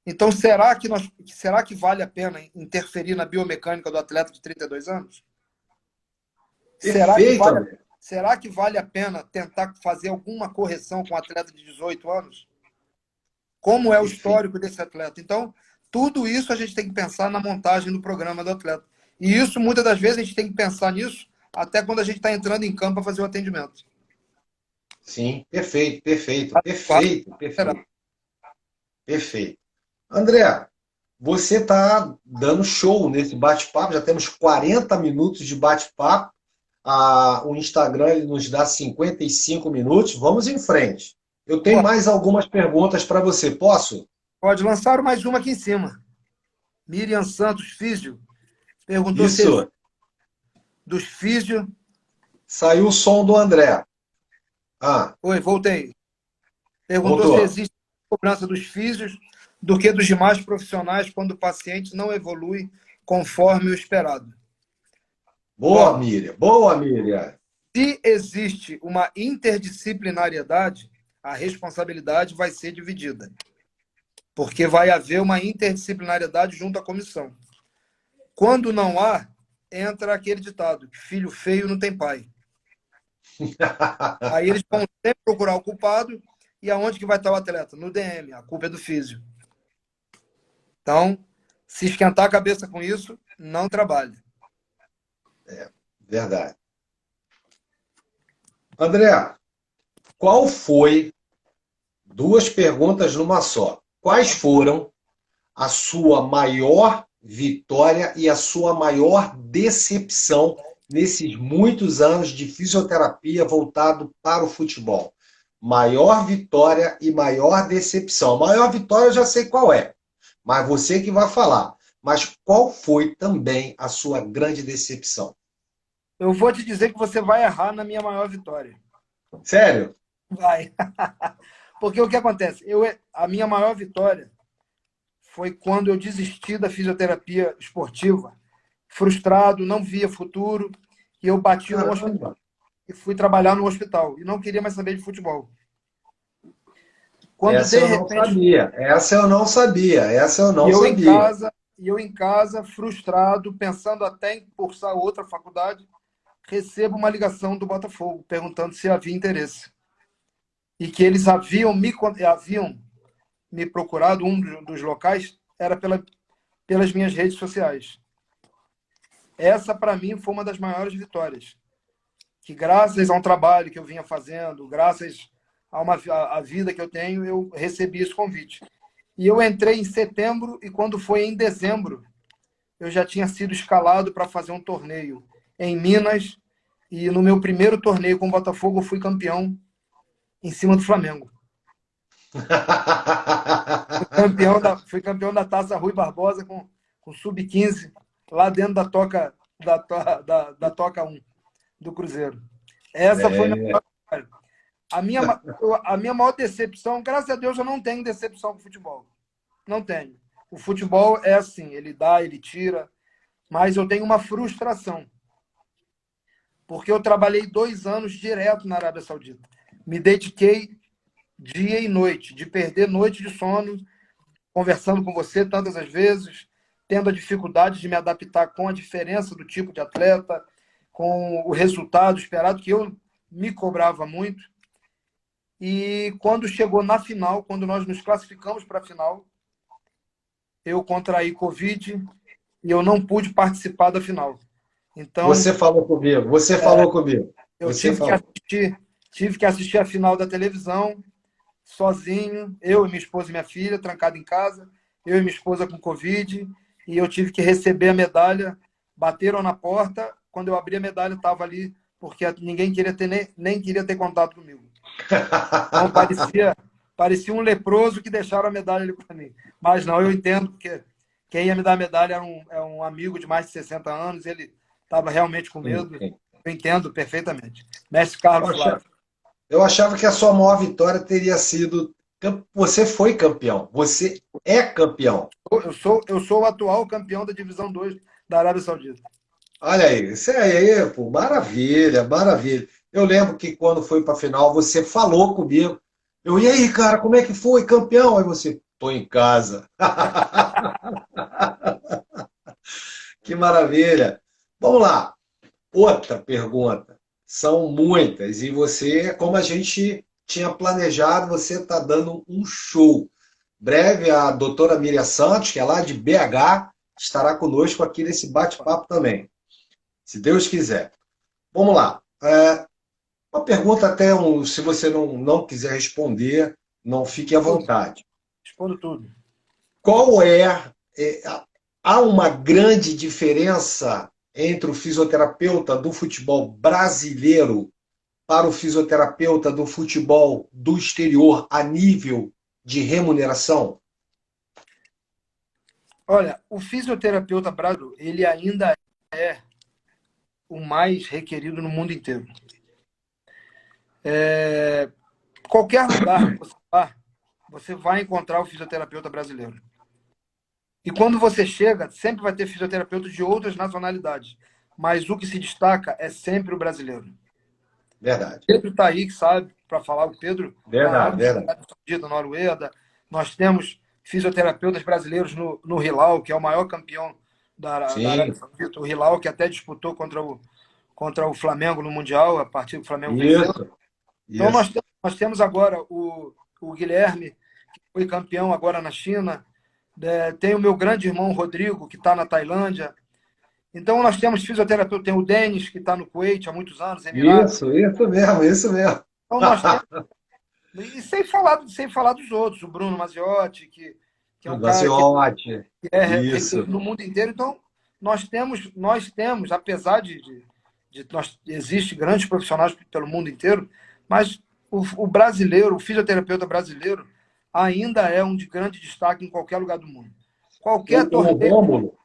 Então, será que vale a pena interferir na biomecânica do atleta de 32 anos? Será que perfeito, vale, André. será que vale a pena tentar fazer alguma correção com um atleta de 18 anos? Como é o Perfeito. histórico desse atleta? Então, tudo isso a gente tem que pensar na montagem do programa do atleta. E isso, muitas das vezes, a gente tem que pensar nisso até quando a gente está entrando em campo para fazer o atendimento. Sim, perfeito, perfeito, perfeito, Será? perfeito, perfeito. André, você está dando show nesse bate-papo, já temos 40 minutos de bate-papo. O Instagram ele nos dá 55 minutos. Vamos em frente. Eu tenho Pô, mais algumas perguntas para você. Posso? pode lançar mais uma aqui em cima. Miriam Santos Físio perguntou se existe Isso. dos físio. Saiu o som do André. Ah, Oi, voltei. Perguntou se voltou. existe cobrança dos físios do que dos demais profissionais quando o paciente não evolui conforme o esperado. Boa, Bom, Miriam. Boa, Miriam. se existe uma interdisciplinariedade, a responsabilidade vai ser dividida, porque vai haver uma interdisciplinariedade junto à comissão. Quando não há, entra aquele ditado, que filho feio não tem pai. Aí eles vão sempre procurar o culpado, e aonde que vai estar o atleta? No DM, a culpa é do físio. Então, se esquentar a cabeça com isso, não trabalhe. Verdade. André, qual foi, duas perguntas numa só, quais foram a sua maior vitória e a sua maior decepção nesses muitos anos de fisioterapia voltado para o futebol? Maior vitória e maior decepção. Maior vitória eu já sei qual é, mas você que vai falar. Mas qual foi também a sua grande decepção? Eu vou te dizer que você vai errar na minha maior vitória. Sério? Vai. Porque o que acontece? A minha maior vitória foi quando eu desisti da fisioterapia esportiva, frustrado, não via futuro, e eu bati no hospital Caramba! e fui trabalhar no hospital e não queria mais saber de futebol. Quando Essa de eu não repente sabia. Essa eu não sabia. Essa eu e não eu em sabia. casa, frustrado, pensando até em cursar outra faculdade, recebo uma ligação do Botafogo perguntando se havia interesse e que eles haviam me procurado. Um dos locais era pelas minhas redes sociais. Essa, para mim, foi uma das maiores vitórias. Que graças a um trabalho que eu vinha fazendo, graças a vida que eu tenho, eu recebi esse convite. E eu entrei em setembro e quando foi em dezembro, eu já tinha sido escalado para fazer um torneio em Minas. E no meu primeiro torneio com o Botafogo, eu fui campeão em cima do Flamengo. Fui campeão da Taça Rui Barbosa com sub-15, lá dentro da Toca 1 do Cruzeiro. Essa foi minha É. vitória. A minha maior decepção, graças a Deus, eu não tenho decepção com o futebol. Não tenho. O futebol é assim, ele dá, ele tira, mas eu tenho uma frustração. Porque eu trabalhei 2 anos direto na Arábia Saudita. Me dediquei dia e noite, de perder noite de sono, conversando com você tantas as vezes, tendo a dificuldade de me adaptar com a diferença do tipo de atleta, com o resultado esperado, que eu me cobrava muito. E quando chegou na final, quando nós nos classificamos para a final, eu contraí Covid e eu não pude participar da final. Então, Você falou comigo. Você falou comigo. eu Você tive que falou. assistir, tive que assistir a final da televisão, sozinho, eu e minha esposa e minha filha, trancado em casa, eu e minha esposa com Covid, e eu tive que receber a medalha. Bateram na porta, quando eu abri a medalha, estava ali, porque ninguém queria ter, nem queria ter contato comigo. Então, parecia um leproso que deixaram a medalha ali para mim. Mas não, eu entendo, porque quem ia me dar a medalha era um amigo de mais de 60 anos, ele estava realmente com Sim, medo. sim. Eu entendo perfeitamente. Mestre Eu Carlos achava, Flávio. eu achava que a sua maior vitória teria sido. Você foi campeão. Você é campeão. Eu sou o atual campeão da Divisão 2 da Arábia Saudita. Olha aí, isso aí, pô, maravilha, maravilha. Eu lembro que quando foi para a final, você falou comigo. E aí, cara, como é que foi? Campeão? Aí você, tô em casa. Que maravilha. Vamos lá. Outra pergunta. São muitas. E você, como a gente tinha planejado, você está dando um show. Breve, a doutora Miriam Santos, que é lá de BH, estará conosco aqui nesse bate-papo também, se Deus quiser. Vamos lá. Uma pergunta até, se você não quiser responder, não fique à Tudo. vontade. Respondo tudo. Qual há uma grande diferença entre o fisioterapeuta do futebol brasileiro para o fisioterapeuta do futebol do exterior a nível de remuneração? Olha, o fisioterapeuta brasileiro, ele ainda é o mais requerido no mundo inteiro. Qualquer lugar que você vá, você vai encontrar o fisioterapeuta brasileiro. E quando você chega, sempre vai ter fisioterapeutas de outras nacionalidades. Mas o que se destaca é sempre o brasileiro. Verdade. Pedro está aí, que sabe, para falar. O Pedro está Verdade, anos verdade. na Noruega. Nós temos fisioterapeutas brasileiros no Hilal, que é o maior campeão da Arábia Sim, Saudita. O Hilal, que até disputou contra o Flamengo no Mundial, a partir do Flamengo venceu. isso, Então, isso. nós temos agora o Guilherme, que foi campeão agora na China. Tem o meu grande irmão Rodrigo, que está na Tailândia. Então, nós temos fisioterapeuta, tem o Denis, que está no Kuwait há muitos anos, Emirados. Isso mesmo, isso mesmo. Então, nós temos. E sem falar dos outros, o Bruno Maziotti, que é um cara que Gaciotti. é Isso. requerido no mundo inteiro. Então, nós temos, apesar existem grandes profissionais pelo mundo inteiro, mas o brasileiro, o fisioterapeuta brasileiro, ainda é um de grande destaque em qualquer lugar do mundo. Qualquer O torneio Rômulo,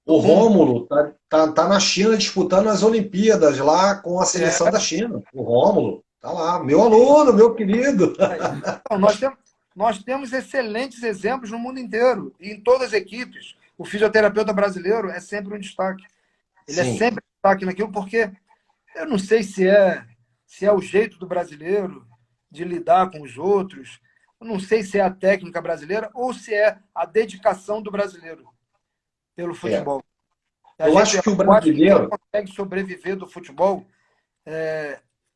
do o mundo. Rômulo tá na China disputando as Olimpíadas lá com a seleção É, da China. O Rômulo. Tá lá, meu aluno, meu querido. Então, nós temos excelentes exemplos no mundo inteiro, e em todas as equipes. O fisioterapeuta brasileiro é sempre um destaque. Ele é Sim, sempre um destaque naquilo, porque eu não sei se é o jeito do brasileiro de lidar com os outros, eu não sei se é a técnica brasileira ou se é a dedicação do brasileiro pelo é. futebol. Eu acho que o Eu acho que quem brasileiro, consegue sobreviver do futebol,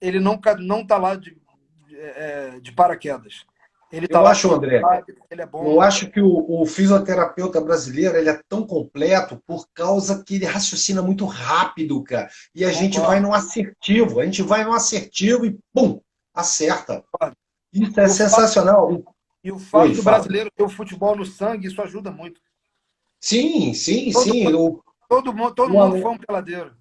ele não está lá de paraquedas. Ele está eu lá acho, porque ele André, sabe, ele é eu bom. acho que o fisioterapeuta brasileiro ele é tão completo por causa que ele raciocina muito rápido, cara. E a gente vai Concordo. no assertivo, a gente vai no assertivo e pum, acerta. Concordo. Isso é E o fato, sensacional. e o Oi, fato do fala. brasileiro ter o futebol no sangue, isso ajuda muito. Sim, sim, Todo sim. mundo, todo O mundo alu- foi um peladeiro.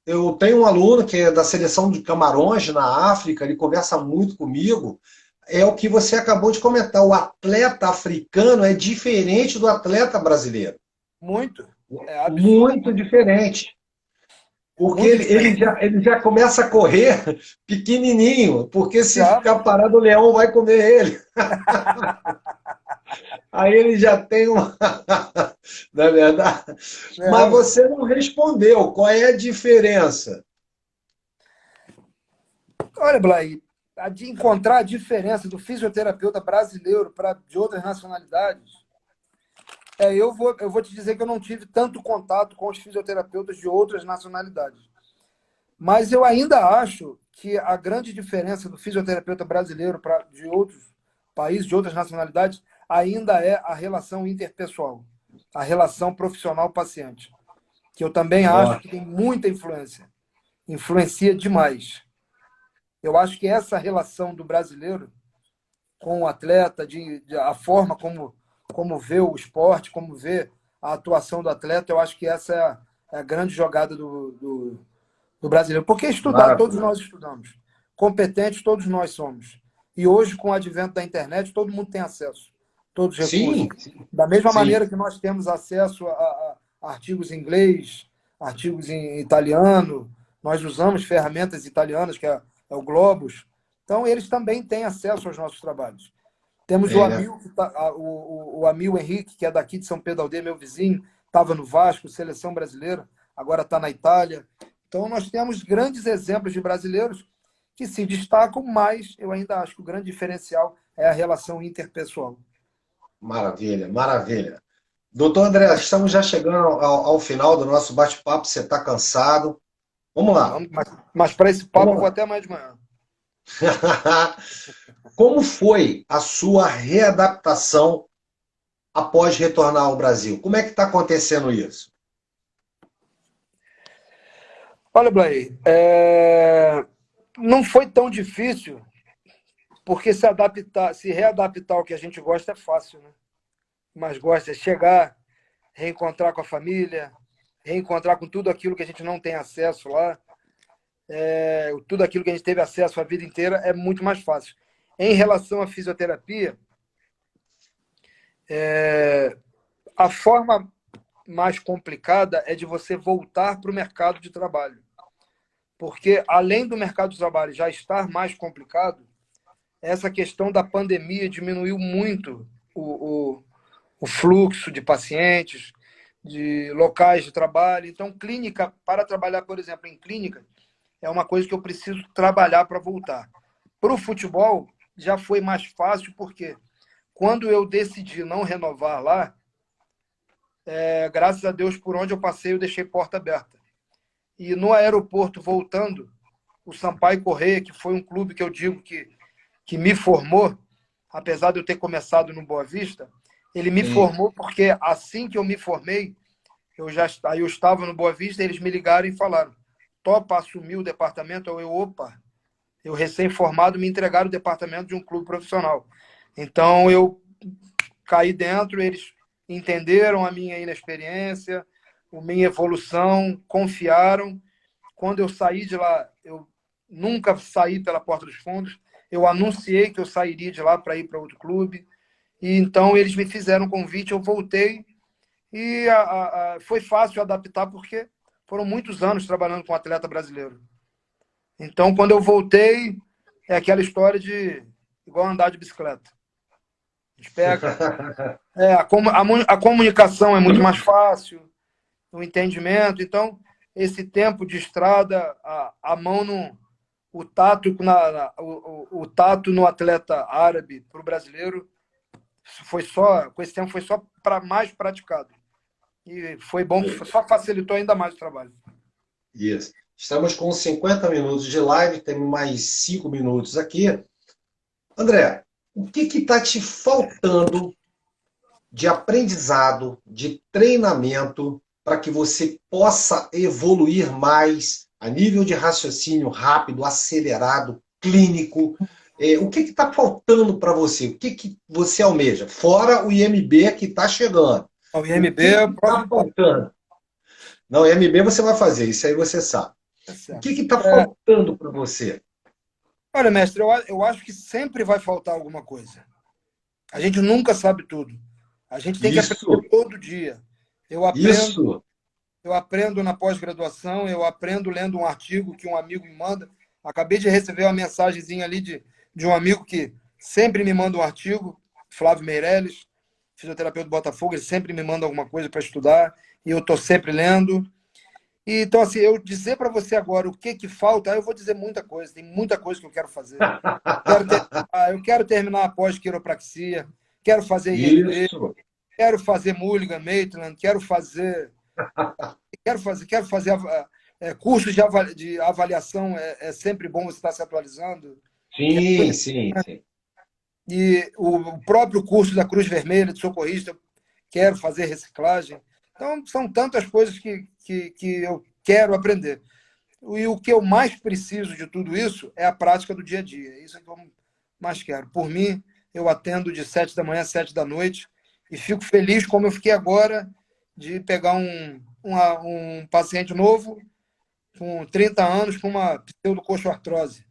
eu tenho um aluno que é da seleção de Camarões, na África, ele conversa muito comigo. É o que você acabou de comentar. O atleta africano é diferente do atleta brasileiro. Muito. É Muito absurdamente. diferente. Porque Muito diferente. ele já começa a correr pequenininho, porque se Já, ficar parado, o leão vai comer ele. Aí ele já tem uma. Não é verdade? é Mas óbvio. você não respondeu. Qual é a diferença? Olha, Blay, a de encontrar a diferença do fisioterapeuta brasileiro para de outras nacionalidades, eu vou te dizer que eu não tive tanto contato com os fisioterapeutas de outras nacionalidades. Mas eu ainda acho que a grande diferença do fisioterapeuta brasileiro para de outros países, de outras nacionalidades, ainda é a relação interpessoal, a relação profissional-paciente, que eu também acho Nossa, que tem muita influência, influencia demais. Eu acho que essa relação do brasileiro com o atleta, a forma como vê o esporte, como vê a atuação do atleta, eu acho que essa é a grande jogada do brasileiro. Porque estudar, todos maravilha. nós estudamos. Competentes, todos nós somos. E hoje, com o advento da internet, todo mundo tem acesso, todos os recursos. Sim, Da mesma sim. maneira que nós temos acesso a artigos em inglês, artigos em italiano, nós usamos ferramentas italianas, que é o Globus. Então, eles também têm acesso aos nossos trabalhos. Temos o É, Amil, o Amil Henrique, que é daqui de São Pedro da Aldeia, meu vizinho, estava no Vasco, seleção brasileira, agora está na Itália. Então, nós temos grandes exemplos de brasileiros que se destacam, mas eu ainda acho que o grande diferencial é a relação interpessoal. maravilha, maravilha. Doutor André, estamos já chegando ao final do nosso bate-papo. Você está cansado? Vamos lá. Mas para esse papo, Vamos eu vou lá. até amanhã de manhã. Como foi a sua readaptação após retornar ao Brasil? Como é que está acontecendo isso? Olha, Blair, não foi tão difícil, porque se readaptar ao que a gente gosta é fácil, né? Mas gosta é chegar, reencontrar com a família, reencontrar com tudo aquilo que a gente não tem acesso lá, tudo aquilo que a gente teve acesso a vida inteira é muito mais fácil. Em relação à fisioterapia, a forma mais complicada é de você voltar para o mercado de trabalho. Porque, além do mercado de trabalho já estar mais complicado, essa questão da pandemia diminuiu muito o fluxo de pacientes, de locais de trabalho. Então, clínica, para trabalhar, por exemplo, em clínica, é uma coisa que eu preciso trabalhar para voltar. Para o futebol, já foi mais fácil, porque quando eu decidi não renovar lá, graças a Deus, por onde eu passei, eu deixei porta aberta. E no aeroporto, voltando, o Sampaio Corrêa, que foi um clube que eu digo que me formou, apesar de eu ter começado no Boa Vista, ele me Sim. formou porque assim que eu me formei, aí eu estava no Boa Vista, eles me ligaram e falaram: topa assumir o departamento? Opa, eu recém-formado me entregaram o departamento de um clube profissional. Então eu caí dentro, eles entenderam a minha inexperiência, a minha evolução, confiaram. Quando eu saí de lá, eu nunca saí pela porta dos fundos, eu anunciei que eu sairia de lá para ir para outro clube, e então eles me fizeram um convite, eu voltei, e foi fácil adaptar, porque foram muitos anos trabalhando com atleta brasileiro. Então, quando eu voltei, é aquela história de igual andar de bicicleta. A gente pega. A comunicação é muito mais fácil, o entendimento. Então, esse tempo de estrada, a mão no. O tato, o tato no atleta árabe para o brasileiro foi só. Com esse tempo foi só para mais praticado. E foi bom, só facilitou ainda mais o trabalho. Isso. Estamos com 50 minutos de live, temos mais 5 minutos aqui. André, o que está te faltando de aprendizado, de treinamento, para que você possa evoluir mais a nível de raciocínio rápido, acelerado, clínico? O que está faltando para você? O que você almeja? Fora o IMB que está chegando. O O IMB que é o está próximo passo. faltando? Não, IMB você vai fazer, isso aí você sabe. É O certo. que está faltando para você? Olha, mestre, eu acho que sempre vai faltar alguma coisa. A gente nunca sabe tudo. A gente tem que Isso, aprender todo dia. Eu aprendo, isso. eu aprendo na pós-graduação, eu aprendo lendo um artigo que um amigo me manda. Acabei de receber uma mensagenzinha ali de um amigo que sempre me manda um artigo, Flávio Meirelles, fisioterapeuta do Botafogo, ele sempre me manda alguma coisa para estudar e eu estou sempre lendo. E, então, assim, eu dizer para você agora o que falta, eu vou dizer muita coisa, tem muita coisa que eu quero fazer. Eu quero terminar a pós-quiropraxia, quero fazer IMB, Isso. quero fazer Mulligan, Maitland, quero fazer cursos de avaliação, é sempre bom você estar se atualizando. Sim, sim, sim. E o próprio curso da Cruz Vermelha, de socorrista, eu quero fazer reciclagem. Então, são tantas coisas que eu quero aprender. E o que eu mais preciso de tudo isso é a prática do dia a dia. Isso é o que eu mais quero. Por mim, eu atendo de 7 da manhã às 7 da noite e fico feliz, como eu fiquei agora, de pegar um paciente novo, com 30 anos, com uma pseudocoxoartrose.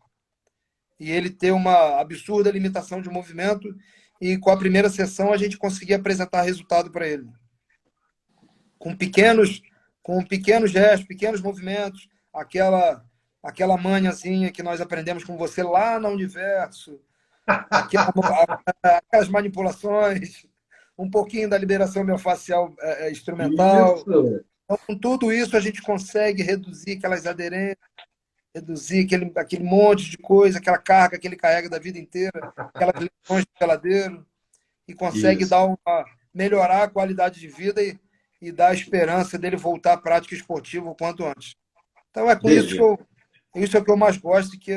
E ele ter uma absurda limitação de movimento e com a primeira sessão a gente conseguir apresentar resultado para ele. Com pequenos gestos, pequenos movimentos, aquela manhãzinha que nós aprendemos com você lá no Universo, aquelas manipulações, um pouquinho da liberação miofascial instrumental. Isso. Então, com tudo isso, a gente consegue reduzir aquelas aderências, reduzir aquele monte de coisa, aquela carga que ele carrega da vida inteira, aquelas lesões de peladeiro, e consegue Isso. melhorar a qualidade de vida e dar a esperança dele voltar à prática esportiva o quanto antes. Então, é com isso Beleza. isso é o que eu mais gosto, que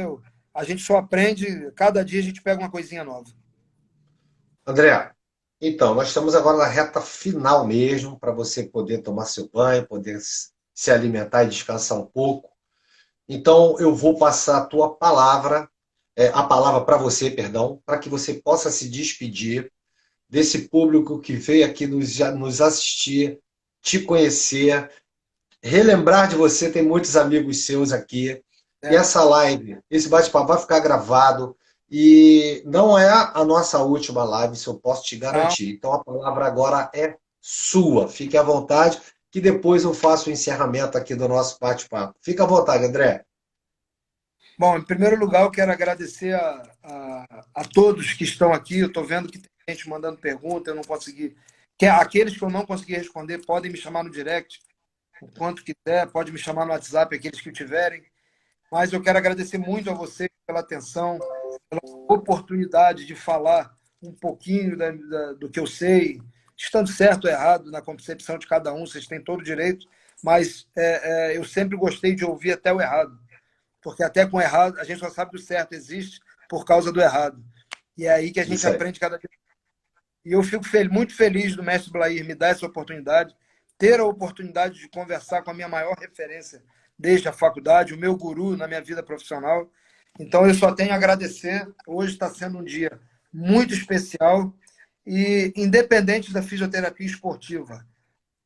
a gente só aprende, cada dia a gente pega uma coisinha nova. André, então, nós estamos agora na reta final mesmo, para você poder tomar seu banho, poder se alimentar e descansar um pouco. Então, eu vou passar a palavra para você, perdão, para que você possa se despedir desse público que veio aqui nos assistir, te conhecer, relembrar de você, tem muitos amigos seus aqui. E essa live, esse bate-papo vai ficar gravado e não é a nossa última live, isso eu posso te garantir. Então a palavra agora é sua. Fique à vontade, que depois eu faço o encerramento aqui do nosso bate-papo. Fica à vontade, André. Bom, em primeiro lugar, eu quero agradecer a todos que estão aqui. Eu estou vendo que tem gente mandando pergunta, eu não consegui. Aqueles que eu não consegui responder podem me chamar no direct, o quanto quiser, pode me chamar no WhatsApp, aqueles que tiverem. Mas eu quero agradecer muito a vocês pela atenção, pela oportunidade de falar um pouquinho do que eu sei, estando certo ou errado na concepção de cada um, vocês têm todo o direito, mas eu sempre gostei de ouvir até o errado, porque até com o errado, a gente só sabe que o certo existe por causa do errado. E é aí que a gente aprende cada dia. E eu fico muito feliz do mestre Blair me dar essa oportunidade, ter a oportunidade de conversar com a minha maior referência desde a faculdade, o meu guru na minha vida profissional. Então, eu só tenho a agradecer. Hoje está sendo um dia muito especial e, independente da fisioterapia esportiva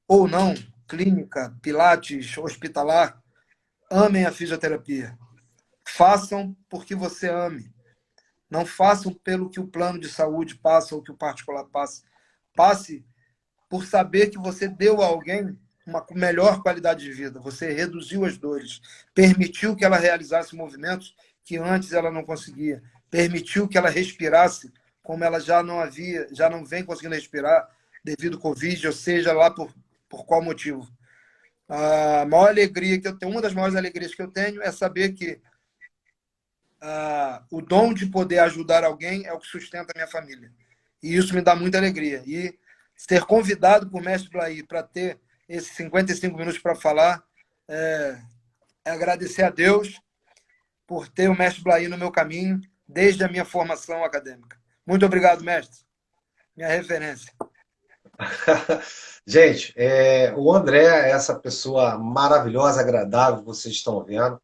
ou não, clínica, pilates, hospitalar, amem a fisioterapia. Façam porque você ame. Não façam pelo que o plano de saúde passa ou que o particular passa. Passe por saber que você deu a alguém uma melhor qualidade de vida. Você reduziu as dores, permitiu que ela realizasse movimentos que antes ela não conseguia. Permitiu que ela respirasse, como ela já não vem conseguindo respirar devido ao Covid, ou seja, lá por qual motivo. A maior alegria que eu tenho, uma das maiores alegrias que eu tenho é saber que o dom de poder ajudar alguém é o que sustenta a minha família. E isso me dá muita alegria. E ser convidado por Mestre Blair para ter esses 55 minutos para falar é agradecer a Deus por ter o Mestre Blair no meu caminho desde a minha formação acadêmica. Muito obrigado, mestre. Minha referência. Gente, o André é essa pessoa maravilhosa, agradável, vocês estão vendo.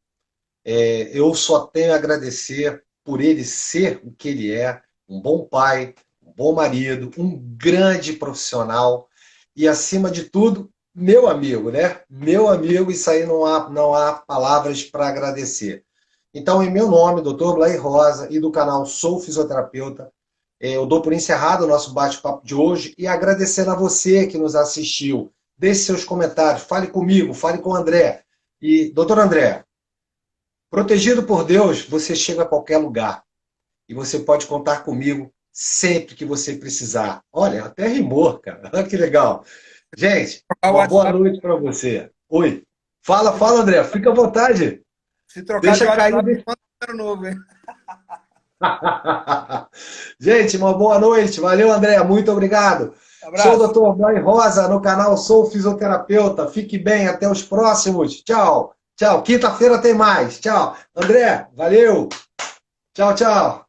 Eu só tenho a agradecer por ele ser o que ele é, um bom pai, um bom marido, um grande profissional e, acima de tudo, meu amigo, né? Meu amigo, isso aí não há palavras para agradecer. Então, em meu nome, Dr. Blair Rosa e do canal Sou Fisioterapeuta, eu dou por encerrado o nosso bate-papo de hoje e agradecendo a você que nos assistiu. Deixe seus comentários, fale comigo, fale com o André. E, doutor André, protegido por Deus, você chega a qualquer lugar. E você pode contar comigo sempre que você precisar. Olha, até rimou, cara. Olha que legal. Gente, uma boa noite para você. Oi. Fala, André. Fica à vontade. Se trocar Deixa de cair. WhatsApp, manda um número novo, hein? Gente, uma boa noite. Valeu, André. Muito obrigado. Sou o Dr. Blair Rosa, no canal Sou Fisioterapeuta. Fique bem. Até os próximos. Tchau. Tchau. Quinta-feira tem mais. Tchau. André, valeu. Tchau, tchau.